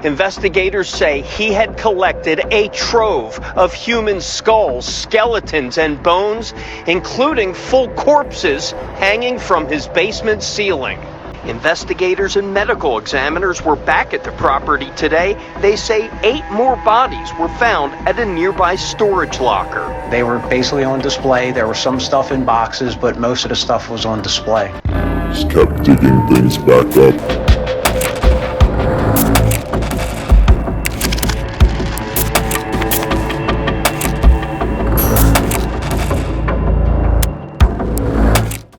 Investigators say he had collected a trove of human skulls, skeletons, and bones, including full corpses hanging from his basement ceiling. Investigators and medical examiners were back at the property today. They say 8 more bodies were found at a nearby storage locker. They were basically on display. There was some stuff in boxes, but most of the stuff was on display. Just kept digging things back up.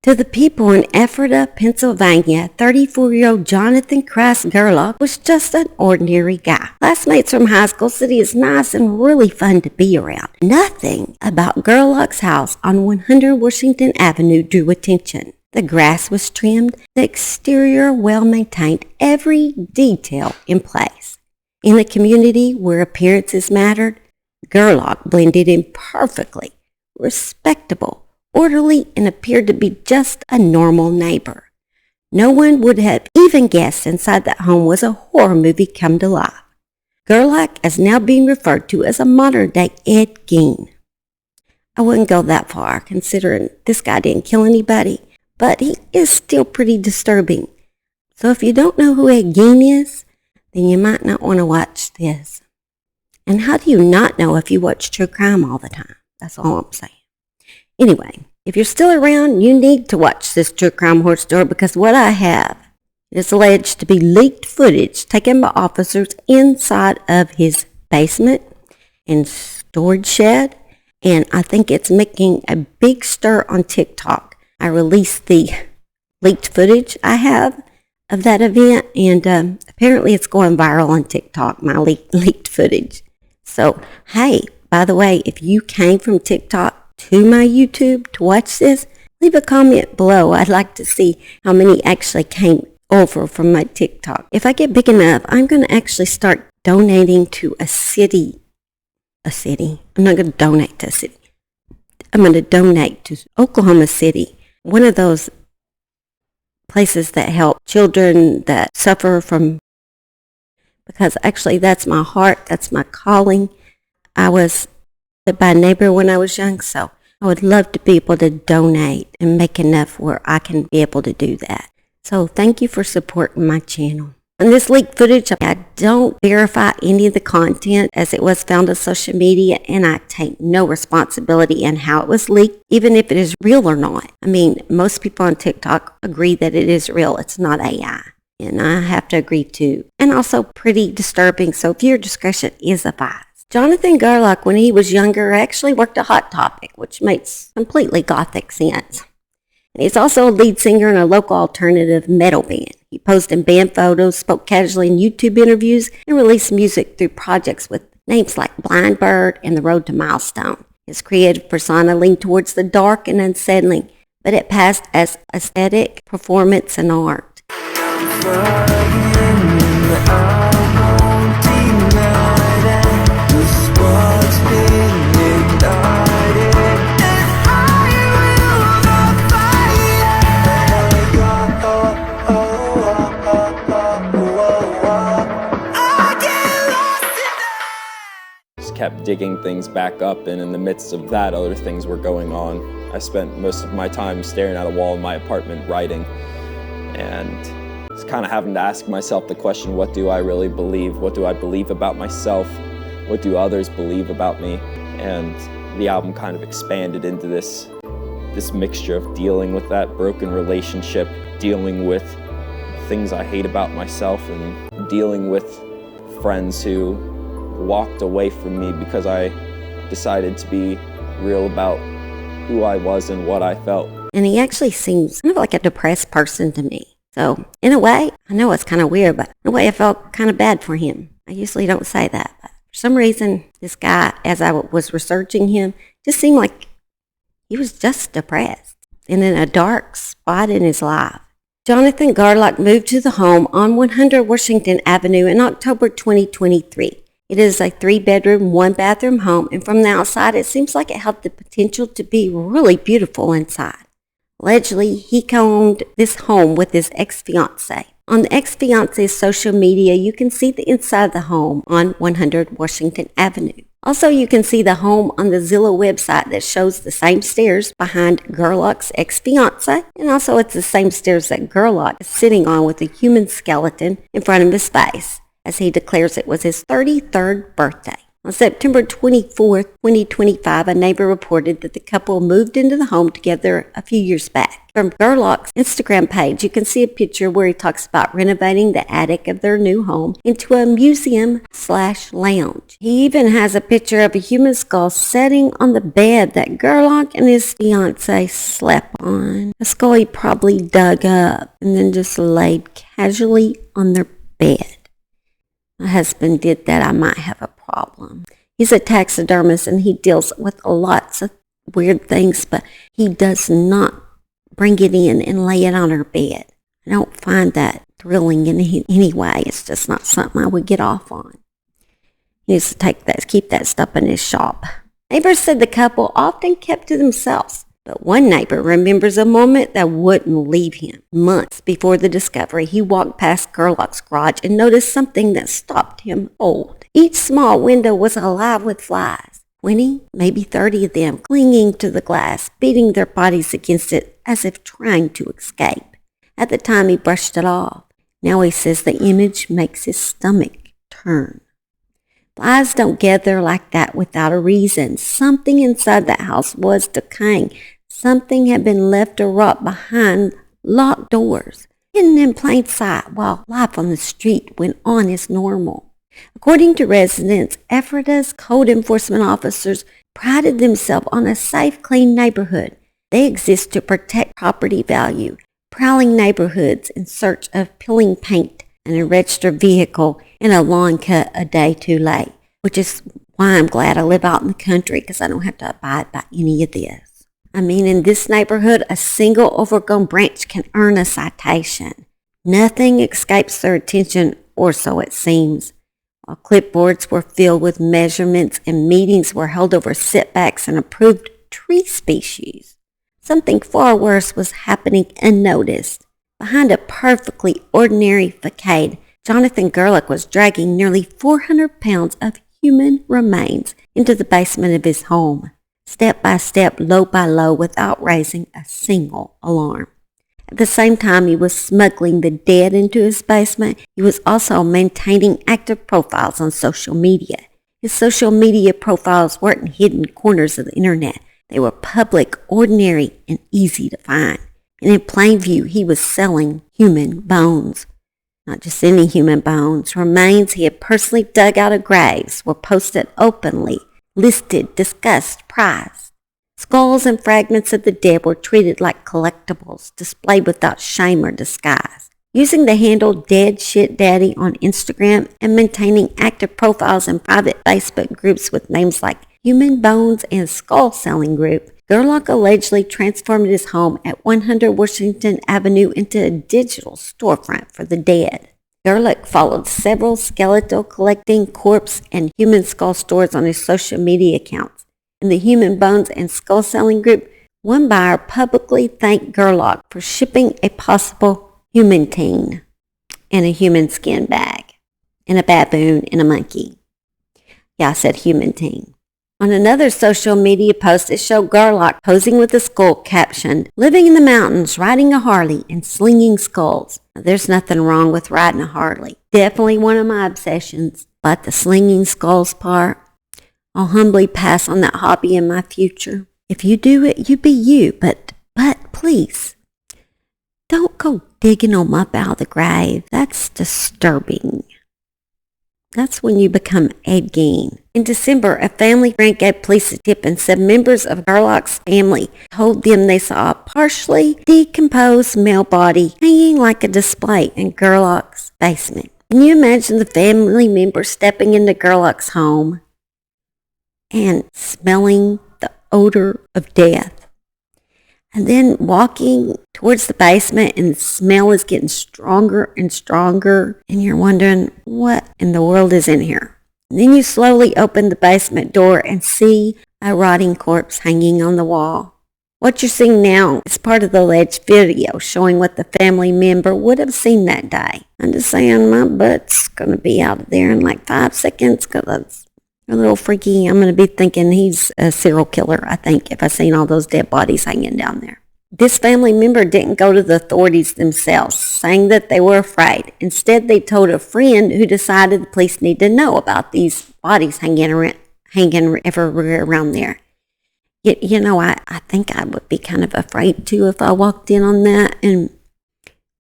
To the people in Ephrata, Pennsylvania, 34-year-old Johnathan Gerlach was just an ordinary guy. Classmates from high school said he is nice and really fun to be around. Nothing about Gerlock's house on 100 Washington Avenue drew attention. The grass was trimmed, the exterior well-maintained, every detail in place. In a community where appearances mattered, Gerlock blended in perfectly, respectable, orderly, and appeared to be just a normal neighbor. No one would have even guessed inside that home was a horror movie come to life. Gerlock is now being referred to as a modern-day Ed Gein. I wouldn't go that far, considering this guy didn't kill anybody, but he is still pretty disturbing. So if you don't know who Ed Gein is, then you might not want to watch this. And how do you not know if you watch true crime all the time? That's all I'm saying. Anyway, if you're still around, you need to watch this true crime horror story, because what I have is alleged to be leaked footage taken by officers inside of his basement and storage shed, and I think it's making a big stir on TikTok. I released the leaked footage I have of that event, and apparently it's going viral on TikTok, my leaked footage. So, hey, by the way, if you came from TikTok to my YouTube to watch this, leave a comment below. I'd like to see how many actually came over from my TikTok. If I get big enough, I'm going to actually start donating to a city. I'm not going to donate to a city. I'm going to donate to Oklahoma City, one of those places that help children that suffer from, because actually that's my heart, that's my calling. I was by a neighbor when I was young, so I would love to be able to donate and make enough where I can be able to do that. So thank you for supporting my channel. On this leaked footage, I don't verify any of the content as it was found on social media, and I take no responsibility in how it was leaked, even if it is real or not. I mean, most people on TikTok agree that it is real. It's not AI. And I have to agree too. And also pretty disturbing, so viewer discretion is advised. Johnathan Gerlach, when he was younger, actually worked at Hot Topic, which makes completely gothic sense. And he's also a lead singer in a local alternative metal band. He posed in band photos, spoke casually in YouTube interviews, and released music through projects with names like Blind Bird and The Road to Milestone. His creative persona leaned towards the dark and unsettling, but it passed as aesthetic, performance, and art. Kept digging things back up, and in the midst of that, other things were going on. I spent most of my time staring at a wall in my apartment writing, and just kind of having to ask myself the question, what do I really believe? What do I believe about myself? What do others believe about me? And the album kind of expanded into this mixture of dealing with that broken relationship, dealing with things I hate about myself, and dealing with friends who walked away from me because I decided to be real about who I was and what I felt. And he actually seems kind of like a depressed person to me. So in a way, I know it's kind of weird, but in a way I felt kind of bad for him. I usually don't say that, but for some reason, this guy, as I was researching him, just seemed like he was just depressed and in a dark spot in his life. Johnathan Gerlach moved to the home on 100 Washington Avenue in October 2023. It is a 3-bedroom, 1-bathroom home, and from the outside, it seems like it had the potential to be really beautiful inside. Allegedly, he co-owned this home with his ex-fiancée. On the ex-fiancée's social media, you can see the inside of the home on 100 Washington Avenue. Also, you can see the home on the Zillow website that shows the same stairs behind Gerlock's ex-fiancée, and also it's the same stairs that Gerlock is sitting on with a human skeleton in front of his face, as he declares it was his 33rd birthday. On September 24, 2025, a neighbor reported that the couple moved into the home together a few years back. From Gerlock's Instagram page, you can see a picture where he talks about renovating the attic of their new home into a museum/lounge. He even has a picture of a human skull sitting on the bed that Gerlock and his fiancée slept on. A skull he probably dug up and then just laid casually on their bed. My husband did that, I might have a problem. He's a taxidermist and he deals with lots of weird things, but he does not bring it in and lay it on her bed. I don't find that thrilling in any way. It's just not something I would get off on. He needs to keep that stuff in his shop. Neighbors said the couple often kept to themselves, but one neighbor remembers a moment that wouldn't leave him. Months before the discovery, he walked past Gerlock's garage and noticed something that stopped him cold. Each small window was alive with flies, 20, maybe 30 of them, clinging to the glass, beating their bodies against it as if trying to escape. At the time, he brushed it off. Now he says the image makes his stomach turn. Flies don't gather like that without a reason. Something inside that house was decaying. Something had been left to rot behind locked doors, hidden in plain sight while life on the street went on as normal. According to residents, Ephrata's code enforcement officers prided themselves on a safe, clean neighborhood. They exist to protect property value, prowling neighborhoods in search of peeling paint and a registered vehicle and a lawn cut a day too late, which is why I'm glad I live out in the country because I don't have to abide by any of this. I mean, in this neighborhood, a single overgrown branch can earn a citation. Nothing escapes their attention, or so it seems. While clipboards were filled with measurements and meetings were held over setbacks and approved tree species, something far worse was happening unnoticed. Behind a perfectly ordinary facade, Johnathan Gerlach was dragging nearly 400 pounds of human remains into the basement of his home, step by step, low by low, without raising a single alarm. At the same time he was smuggling the dead into his basement, he was also maintaining active profiles on social media. His social media profiles weren't hidden corners of the internet. They were public, ordinary, and easy to find. And in plain view, he was selling human bones. Not just any human bones. Remains he had personally dug out of graves were posted openly, listed, discussed, prized. Skulls and fragments of the dead were treated like collectibles, displayed without shame or disguise. Using the handle Dead Shit Daddy on Instagram and maintaining active profiles in private Facebook groups with names like Human Bones and Skull Selling Group, Gerlock allegedly transformed his home at 100 Washington Avenue into a digital storefront for the dead. Gerlock followed several skeletal collecting, corpse, and human skull stores on his social media accounts. In the Human Bones and Skull Selling Group, one buyer publicly thanked Gerlock for shipping a possible human teen in a human skin bag, and a baboon and a monkey. Yeah, I said human teen. On another social media post, it showed Gerlock posing with a skull captioned, "Living in the mountains, riding a Harley, and slinging skulls." Now, there's nothing wrong with riding a Harley. Definitely one of my obsessions. But the slinging skulls part, I'll humbly pass on that hobby in my future. If you do it, you be you, but please, don't go digging them up out of the grave. That's disturbing. That's when you become Ed Gein. In December, a family friend gave police a tip and said members of Gerlock's family told them they saw a partially decomposed male body hanging like a display in Gerlock's basement. Can you imagine the family member stepping into Gerlock's home and smelling the odor of death, and then walking towards the basement and the smell is getting stronger and stronger, and you're wondering what in the world is in here? And then you slowly open the basement door and see a rotting corpse hanging on the wall What you're seeing now is part of the alleged video showing what the family member would have seen that day. I'm just saying my butt's going to be out of there in like 5 seconds because it's a little freaky. I'm going to be thinking he's a serial killer, I think, if I've seen all those dead bodies hanging down there. This family member didn't go to the authorities themselves, saying that they were afraid. Instead, they told a friend who decided the police need to know about these bodies hanging everywhere around there. You know, I think I would be kind of afraid too if I walked in on that and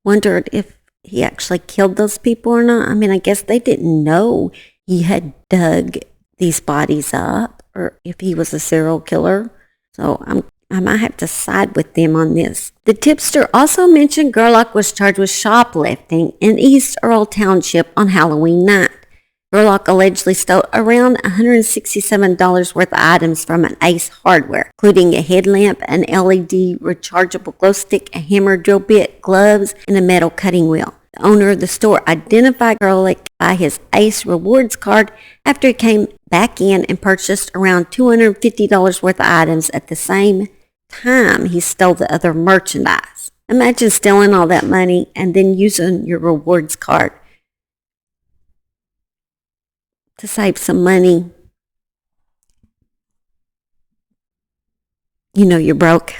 wondered if he actually killed those people or not. I mean, I guess they didn't know he had dug these bodies up or if he was a serial killer. So I might have to side with them on this. The tipster also mentioned Gerlock was charged with shoplifting in East Earl Township on Halloween night. Gerlock allegedly stole around $167 worth of items from an Ace Hardware, including a headlamp, an LED rechargeable glow stick, a hammer drill bit, gloves, and a metal cutting wheel. The owner of the store identified Gerlock by his Ace Rewards card after he came back in and purchased around $250 worth of items at the same time he stole the other merchandise. Imagine stealing all that money and then using your rewards card to save some money. You know you're broke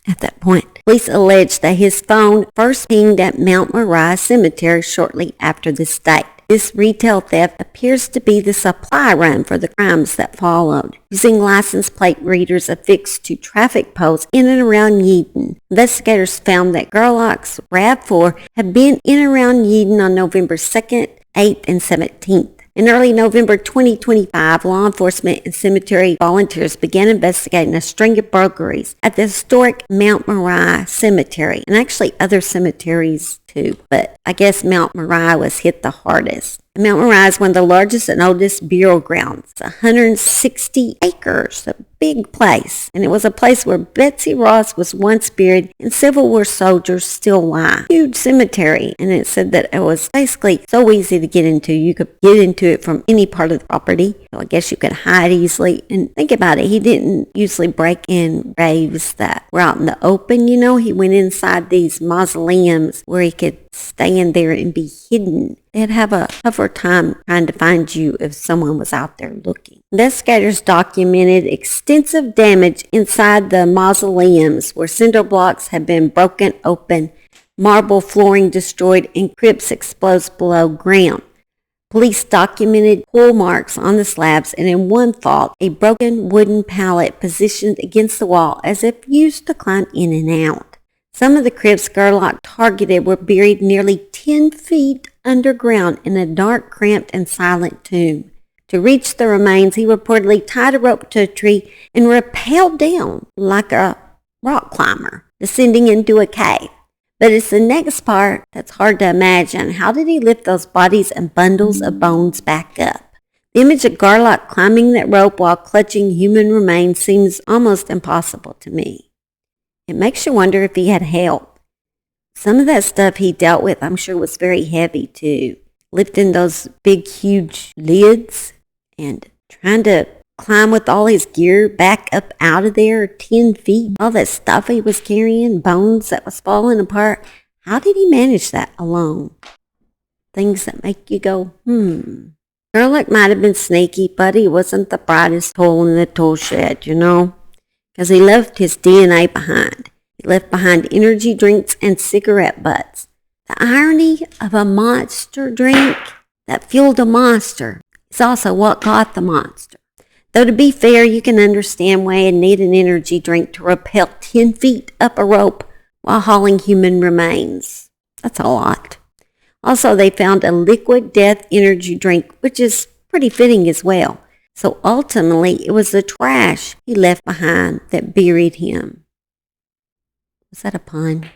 at that point. Police allege that his phone first pinged at Mount Moriah Cemetery shortly after this date. This retail theft appears to be the supply run for the crimes that followed. Using license plate readers affixed to traffic posts in and around Yeadon, investigators found that Gerlock's RAV4 had been in and around Yeadon on November 2nd, 8th, and 17th. In early November 2025, law enforcement and cemetery volunteers began investigating a string of burglaries at the historic Mount Moriah Cemetery, and actually other cemeteries too, but I guess Mount Moriah was hit the hardest. Mount Moriah is one of the largest and oldest burial grounds. It's 160 acres, a big place. And it was a place where Betsy Ross was once buried and Civil War soldiers still lie. Huge cemetery. And it said that it was basically so easy to get into. You could get into it from any part of the property. So I guess you could hide easily. And think about it. He didn't usually break in graves that were out in the open, you know. He went inside these mausoleums where he could stay in there and be hidden. They'd have a tougher time trying to find you if someone was out there looking. Investigators documented extensive damage inside the mausoleums where cinder blocks had been broken open, marble flooring destroyed, and crypts exposed below ground. Police documented pull marks on the slabs and in one thought, a broken wooden pallet positioned against the wall as if used to climb in and out. Some of the crypts Gerlock targeted were buried nearly 10 feet underground in a dark, cramped, and silent tomb. To reach the remains, he reportedly tied a rope to a tree and rappelled down like a rock climber, descending into a cave. But it's the next part that's hard to imagine. How did he lift those bodies and bundles of bones back up? The image of Gerlock climbing that rope while clutching human remains seems almost impossible to me. It makes you wonder if he had help. Some of that stuff he dealt with, I'm sure, was very heavy too. Lifting those big, huge lids and trying to climb with all his gear back up out of there 10 feet. All that stuff he was carrying, bones that was falling apart. How did he manage that alone? Things that make you go, Gerlock might have been sneaky, but he wasn't the brightest tool in the tool shed, you know? Because he left his DNA behind. He left behind energy drinks and cigarette butts. The irony of a monster drink that fueled a monster is also what got the monster. Though to be fair, you can understand why you need an energy drink to rappel 10 feet up a rope while hauling human remains. That's a lot. Also, they found a liquid death energy drink, which is pretty fitting as well. So ultimately, it was the trash he left behind that buried him. Was that a pun?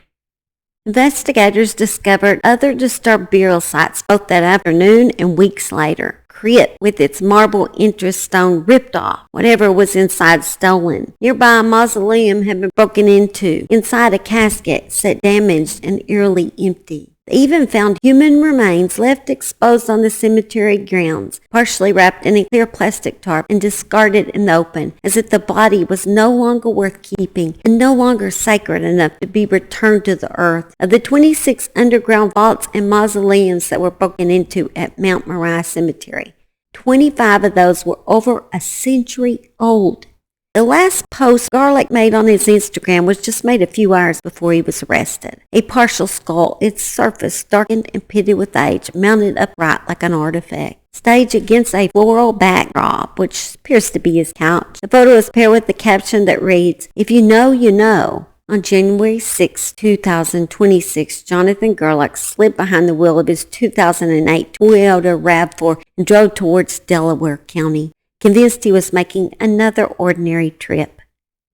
Investigators discovered other disturbed burial sites both that afternoon and weeks later. Crypt with its marble entrance stone ripped off, whatever was inside stolen. Nearby a mausoleum had been broken into. Inside a casket sat damaged and eerily empty. They even found human remains left exposed on the cemetery grounds, partially wrapped in a clear plastic tarp and discarded in the open, as if the body was no longer worth keeping and no longer sacred enough to be returned to the earth. Of the 26 underground vaults and mausoleums that were broken into at Mount Moriah Cemetery, 25 of those were over a century old. The last post Gerlock made on his Instagram was just made a few hours before he was arrested. A partial skull, its surface darkened and pitted with age, mounted upright like an artifact, staged against a floral backdrop, which appears to be his couch. The photo is paired with the caption that reads, "If you know, you know." On January 6, 2026, Johnathan Gerlach slid behind the wheel of his 2008 Toyota RAV4 and drove towards Delaware County, convinced he was making another ordinary trip.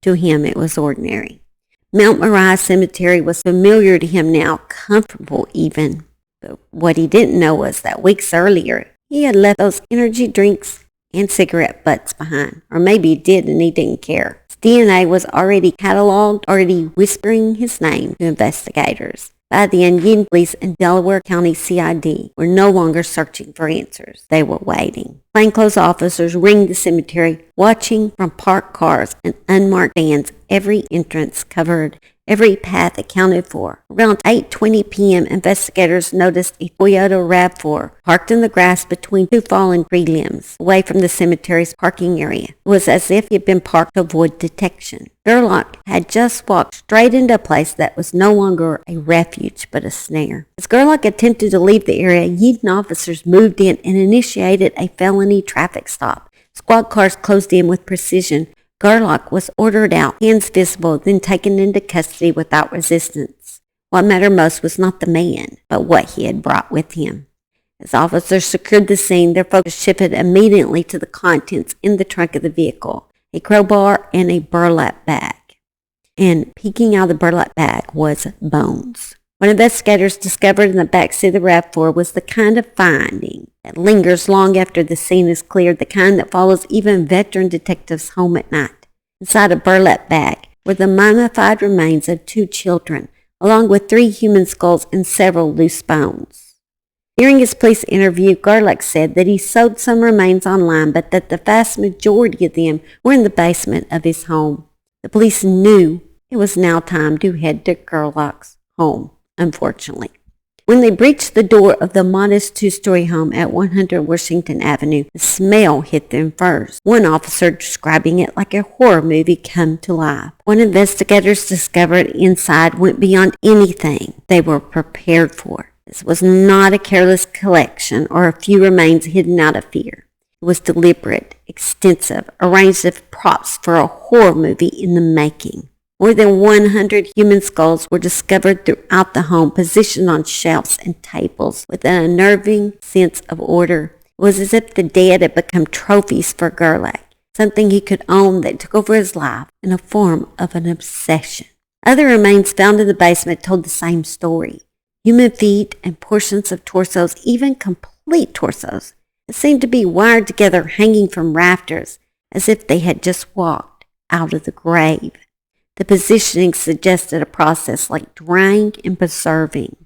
To him, it was ordinary. Mount Moriah Cemetery was familiar to him now, comfortable even. But what he didn't know was that weeks earlier, he had left those energy drinks and cigarette butts behind. Or maybe he did and he didn't care. His DNA was already cataloged, already whispering his name to investigators. By then, Union Police and Delaware County CID were no longer searching for answers. They were waiting. Plainclothes officers ringed the cemetery, watching from parked cars and unmarked vans, every entrance covered, every path accounted for. Around 8:20 p.m., investigators noticed a Toyota RAV4 parked in the grass between two fallen tree limbs, away from the cemetery's parking area. It was as if it had been parked to avoid detection. Gerlock had just walked straight into a place that was no longer a refuge but a snare. As Gerlock attempted to leave the area, Union officers moved in and initiated a felony traffic stop. Squad cars closed in with precision. Gerlock was ordered out, hands visible, then taken into custody without resistance. What mattered most was not the man, but what he had brought with him. As officers secured the scene, their focus shifted immediately to the contents in the trunk of the vehicle, a crowbar and a burlap bag. And peeking out of the burlap bag was bones. What investigators discovered in the backseat of the RAV4 was the kind of finding that lingers long after the scene is cleared, the kind that follows even veteran detectives home at night. Inside a burlap bag were the mummified remains of 2 children, along with 3 human skulls and several loose bones. During his police interview, Gerlock said that he sold some remains online, but that the vast majority of them were in the basement of his home. The police knew it was now time to head to Gerlock's home. Unfortunately, when they breached the door of the modest 2-story home at 100 Washington Avenue, the smell hit them first, one officer describing it like a horror movie come to life. What investigators discovered inside went beyond anything they were prepared for. This was not a careless collection or a few remains hidden out of fear. It was deliberate, extensive, arranged as props for a horror movie in the making. More than 100 human skulls were discovered throughout the home, positioned on shelves and tables with an unnerving sense of order. It was as if the dead had become trophies for Gerlach, something he could own that took over his life in the form of an obsession. Other remains found in the basement told the same story. Human feet and portions of torsos, even complete torsos, that seemed to be wired together, hanging from rafters, as if they had just walked out of the grave. The positioning suggested a process like drying and preserving.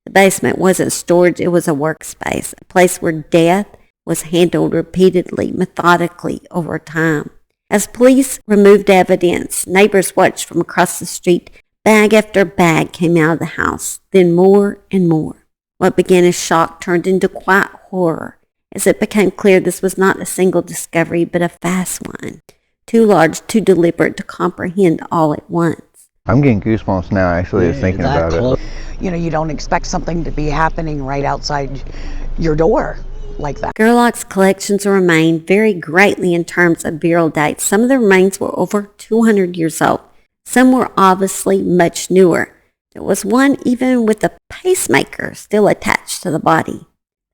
The basement wasn't storage, it was a workspace, a place where death was handled repeatedly, methodically over time. As police removed evidence, neighbors watched from across the street. Bag after bag came out of the house, then more and more. What began as shock turned into quiet horror, as it became clear this was not a single discovery, but a fast one. Too large, too deliberate to comprehend all at once. I'm getting goosebumps now, actually, just thinking about it. You know, you don't expect something to be happening right outside your door like that. Gerlock's collections remained vary greatly in terms of burial dates. Some of the remains were over 200 years old. Some were obviously much newer. There was one even with a pacemaker still attached to the body.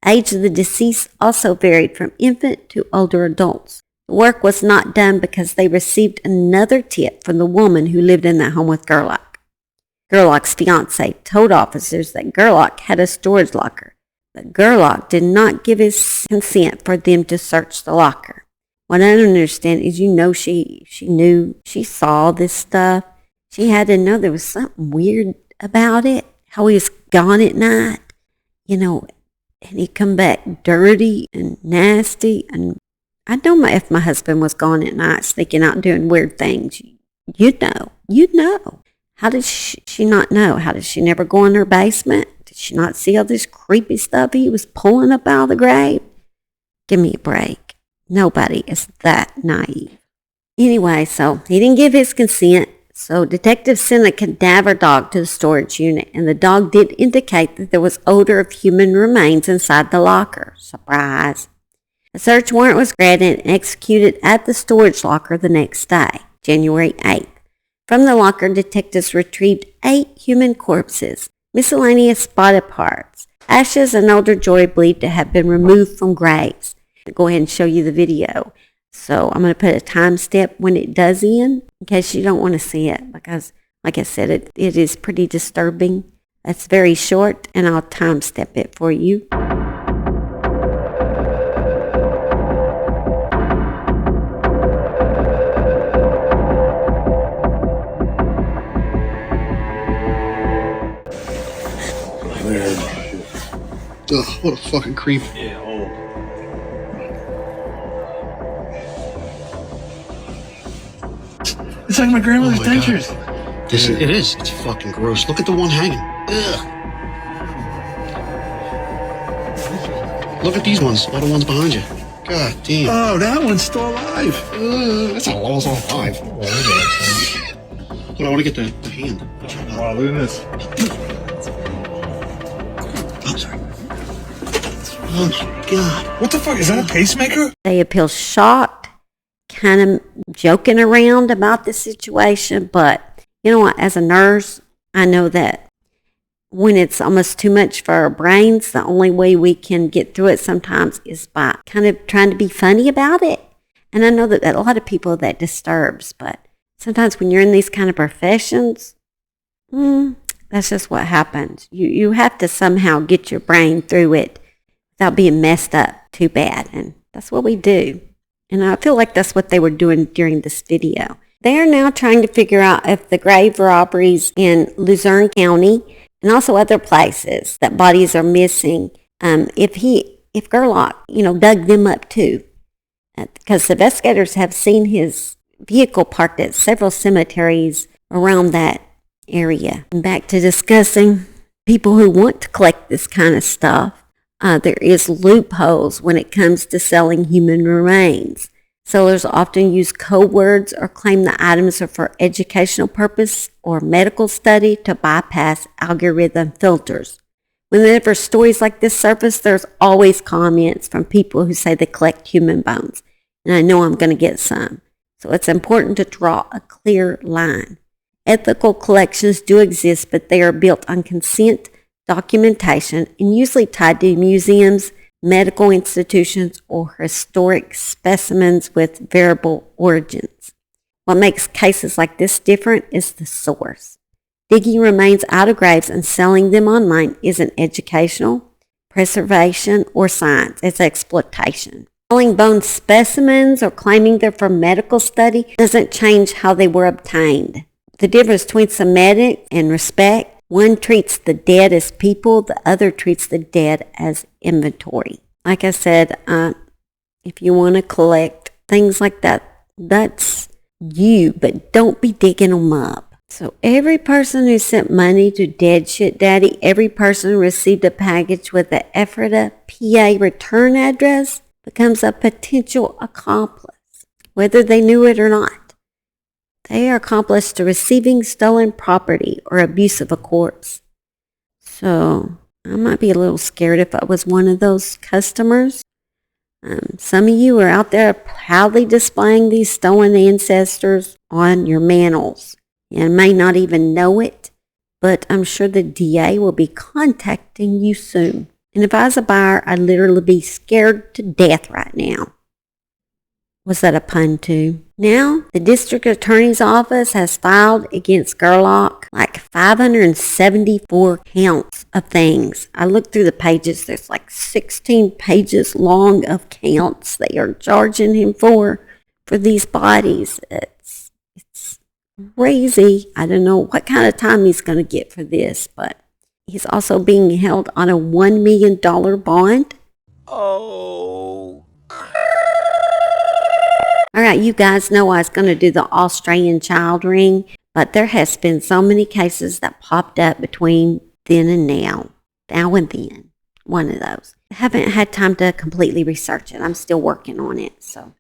The age of the deceased also varied from infant to older adults. The work was not done because they received another tip from the woman who lived in that home with Gerlock. Gerlock's fiancée told officers that Gerlock had a storage locker, but Gerlock did not give his consent for them to search the locker. What I don't understand is, she knew, she saw this stuff. She had to know there was something weird about it, how he was gone at night, and he'd come back dirty and nasty. And I know if my husband was gone at night sneaking out doing weird things, you'd know. How did she not know? How did she never go in her basement? Did she not see all this creepy stuff he was pulling up out of the grave? Give me a break. Nobody is that naive. Anyway, so he didn't give his consent. So detectives sent a cadaver dog to the storage unit, and the dog did indicate that there was odor of human remains inside the locker. Surprise. A search warrant was granted and executed at the storage locker the next day, January 8th. From the locker, detectives retrieved 8 human corpses, miscellaneous body parts, ashes, and older jewelry believed to have been removed from graves. I'll go ahead and show you the video. So I'm going to put a time step when it does end, in case you don't want to see it, because, like I said, it is pretty disturbing. It's very short, and I'll time step it for you. Ugh, what a fucking creep. It's like my grandmother's dentures. It is. It's fucking gross. Look at the one hanging. Ugh. Look at these ones. All the ones behind you. God damn. Oh, that one's still alive. That's not almost alive. Hold on, I want to get the hand. Wow, look at this. I'm sorry. Oh my God. What the fuck? Is that a pacemaker? They appear shocked, kind of joking around about the situation. But you know what? As a nurse, I know that when it's almost too much for our brains, the only way we can get through it sometimes is by kind of trying to be funny about it. And I know that a lot of people that disturbs, but sometimes when you're in these kind of professions, that's just what happens. You have to somehow get your brain through it without being messed up too bad. And that's what we do. And I feel like that's what they were doing during this video. They are now trying to figure out if the grave robberies in Luzerne County and also other places that bodies are missing, if Gerlock, dug them up too. Because the investigators have seen his vehicle parked at several cemeteries around that area. And back to discussing people who want to collect this kind of stuff. There is loopholes when it comes to selling human remains. Sellers often use code words or claim the items are for educational purpose or medical study to bypass algorithm filters. Whenever stories like this surface, there's always comments from people who say they collect human bones. And I know I'm going to get some. So it's important to draw a clear line. Ethical collections do exist, but they are built on consent, documentation, and usually tied to museums, medical institutions, or historic specimens with variable origins. What makes cases like this different is the source. Digging remains out of graves and selling them online isn't educational, preservation, or science. It's exploitation. Selling bone specimens or claiming they're for medical study doesn't change how they were obtained. The difference between Semitic and respect: one treats the dead as people, the other treats the dead as inventory. Like I said, if you want to collect things like that, that's you, but don't be digging them up. So every person who sent money to Dead Shit Daddy, every person who received a package with the Ephrata, PA return address becomes a potential accomplice, whether they knew it or not. They are accomplice to receiving stolen property or abuse of a corpse. So I might be a little scared if I was one of those customers. Some of you are out there proudly displaying these stolen ancestors on your mantles and may not even know it, but I'm sure the DA will be contacting you soon. And if I was a buyer, I'd literally be scared to death right now. Was that a pun too? Now, the district attorney's office has filed against Gerlock like 574 counts of things. I looked through the pages. There's like 16 pages long of counts they are charging him for these bodies. It's crazy. I don't know what kind of time he's going to get for this, but He's also being held on a $1 million bond. Oh. All right, you guys know I was going to do the Australian child ring, but there has been so many cases that popped up between then and now and then, one of those. I haven't had time to completely research it. I'm still working on it, so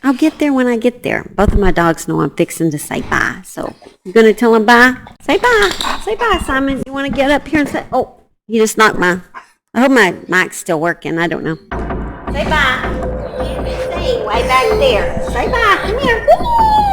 I'll get there when I get there. Both of my dogs know I'm fixing to say bye, so you going to tell them bye? Say bye. Say bye, Simon. You want to get up here and say, oh, you just knocked my, I hope my mic's still working. I don't know. Say bye. Way back there. Say bye. Come here. Woo!